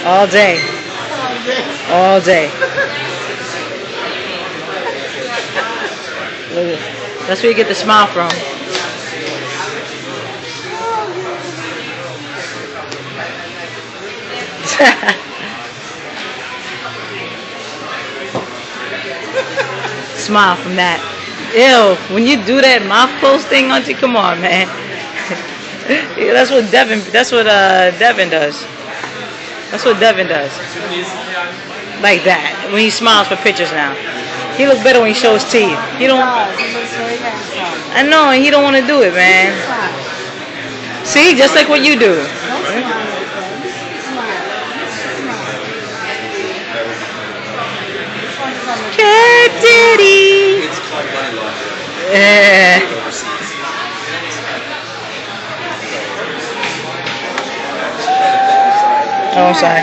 All day. All day. Look at, that's where you get the smile from. Smile from that. Ew, when you do that mouth close thing, auntie, come on, man. Yeah, that's what Devin does. That's what Devin does. Like that. When he smiles for pictures now. He looks better when he shows teeth. He don't. I know, and he don't want to do it, man. See, just like what you do. Cat Daddy. Yeah. Oh, I'm sorry.